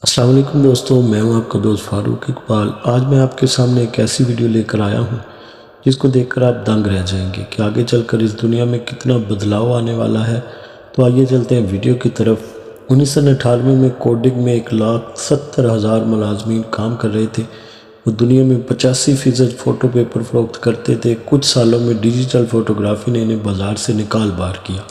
السلام علیکم دوستوں، میں ہوں آپ کا دوست فاروق اقبال۔ آج میں آپ کے سامنے ایک ایسی ویڈیو لے کر آیا ہوں جس کو دیکھ کر آپ دنگ رہ جائیں گے کہ آگے چل کر اس دنیا میں کتنا بدلاؤ آنے والا ہے۔ تو آئیے چلتے ہیں ویڈیو کی طرف۔ 1998 میں کوڈنگ میں 1,70,000 ملازمین کام کر رہے تھے۔ وہ دنیا میں 85% فوٹو پیپر فروخت کرتے تھے۔ کچھ سالوں میں ڈیجیٹل فوٹوگرافی نے انہیں بازار سے نکال باہر کیا۔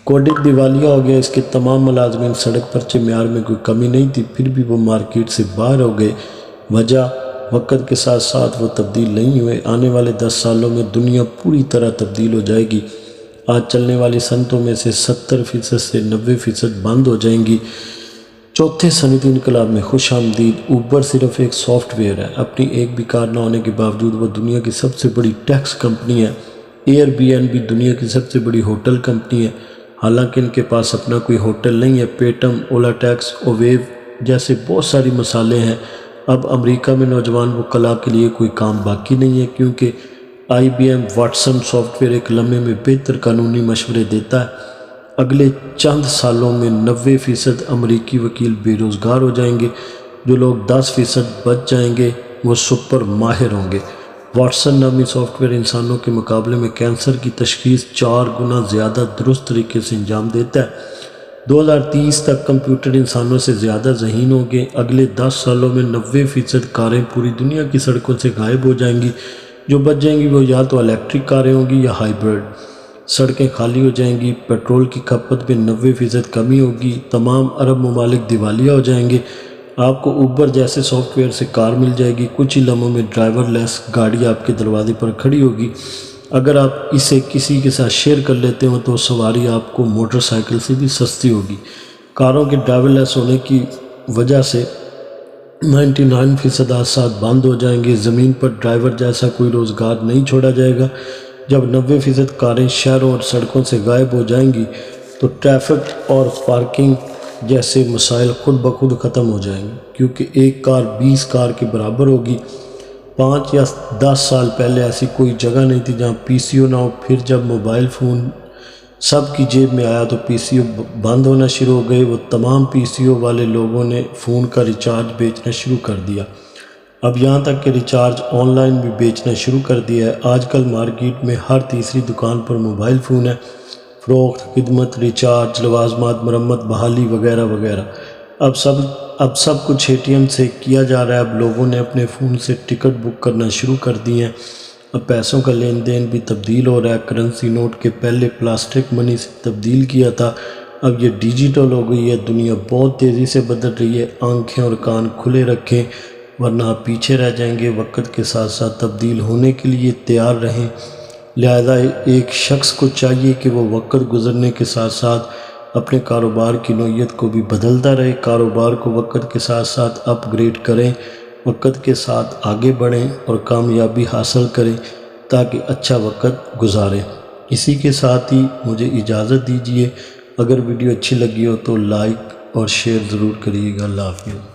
کوڈنگ دیوالیہ ہو گیا، اس کے تمام ملازمین سڑک پر معیار میں کوئی کمی نہیں تھی، پھر بھی وہ مارکیٹ سے باہر ہو گئے۔ وجہ وقت کے ساتھ ساتھ وہ تبدیل نہیں ہوئے۔ آنے والے 10 سالوں میں دنیا پوری طرح تبدیل ہو جائے گی۔ آج چلنے والی صنعتوں میں سے 70% سے 90% بند ہو جائیں گی۔ چوتھے صنعتی انقلاب میں خوش آمدید۔ اوبر صرف ایک سافٹ ویئر ہے۔ اپنی ایک بھی کار نہ ہونے کے باوجود وہ دنیا کی سب سے بڑی ٹیکس کمپنی ہے۔ ایئر بی این بی دنیا کی سب سے بڑی ہوٹل کمپنی ہے، حالانکہ ان کے پاس اپنا کوئی ہوٹل نہیں ہے۔ پیٹم، اولا ٹیکس، اویو جیسے بہت ساری مثالیں ہیں۔ اب امریکہ میں نوجوان وکلاء کے لیے کوئی کام باقی نہیں ہے، کیونکہ I B M Watson software ایک لمحے میں بہتر قانونی مشورے دیتا ہے۔ اگلے چند سالوں میں 90% امریکی وکیل بے روزگار ہو جائیں گے۔ جو لوگ 10% بچ جائیں گے وہ سپر ماہر ہوں گے۔ واٹسن نامی سافٹ ویئر انسانوں کے مقابلے میں کینسر کی تشخیص 4 گنا زیادہ درست طریقے سے انجام دیتا ہے۔ 2030 تک کمپیوٹر انسانوں سے زیادہ ذہین ہوں گے۔ اگلے 10 سالوں میں 90% کاریں پوری دنیا کی سڑکوں سے غائب ہو جائیں گی۔ جو بچ جائیں گی وہ یا تو الیکٹرک کاریں ہوں گی یا ہائیبرڈ۔ سڑکیں خالی ہو جائیں گی۔ پیٹرول کی کھپت میں 90% کمی ہوگی۔ تمام عرب ممالک دیوالیہ ہو جائیں گے۔ آپ کو اوبر جیسے سافٹ ویئر سے کار مل جائے گی۔ کچھ ہی لمحوں میں ڈرائیور لیس گاڑی آپ کے دروازے پر کھڑی ہوگی۔ اگر آپ اسے کسی کے ساتھ شیئر کر لیتے ہو تو سواری آپ کو موٹر سائیکل سے بھی سستی ہوگی۔ کاروں کے ڈرائیور لیس ہونے کی وجہ سے 99% حادثات بند ہو جائیں گے۔ زمین پر ڈرائیور جیسا کوئی روزگار نہیں چھوڑا جائے گا۔ جب 90% کاریں شہروں اور سڑکوں سے غائب ہو جائیں گی تو ٹریفک اور پارکنگ جیسے مسائل خود بخود ختم ہو جائیں گے، کیونکہ ایک کار 20 کار کے برابر ہوگی۔ 5 یا 10 سال پہلے ایسی کوئی جگہ نہیں تھی جہاں پی سی او نہ ہو۔ پھر جب موبائل فون سب کی جیب میں آیا تو پی سی او بند ہونا شروع ہو گئے۔ وہ تمام پی سی او والے لوگوں نے فون کا ریچارج بیچنا شروع کر دیا۔ اب یہاں تک کہ ریچارج آن لائن بھی بیچنا شروع کر دیا ہے۔ آج کل مارکیٹ میں ہر تیسری دکان پر موبائل فون ہے۔ فروخت، خدمت، ریچارج، لوازمات، مرمت، بحالی وغیرہ وغیرہ اب سب کچھ اے ٹی ایم سے کیا جا رہا ہے۔ اب لوگوں نے اپنے فون سے ٹکٹ بک کرنا شروع کر دی ہیں۔ اب پیسوں کا لین دین بھی تبدیل ہو رہا ہے۔ کرنسی نوٹ کے پہلے پلاسٹک منی سے تبدیل کیا تھا، اب یہ ڈیجیٹل ہو گئی ہے۔ دنیا بہت تیزی سے بدل رہی ہے۔ آنکھیں اور کان کھلے رکھیں ورنہ آپ پیچھے رہ جائیں گے۔ وقت کے ساتھ ساتھ تبدیل ہونے کے لیے تیار رہیں۔ لہذا ایک شخص کو چاہیے کہ وہ وقت گزرنے کے ساتھ ساتھ اپنے کاروبار کی نوعیت کو بھی بدلتا رہے۔ کاروبار کو وقت کے ساتھ ساتھ اپ گریڈ کریں، وقت کے ساتھ آگے بڑھیں اور کامیابی حاصل کریں تاکہ اچھا وقت گزاریں۔ اسی کے ساتھ ہی مجھے اجازت دیجیے۔ اگر ویڈیو اچھی لگی ہو تو لائک اور شیئر ضرور کریے گا۔ اللہ حافظ۔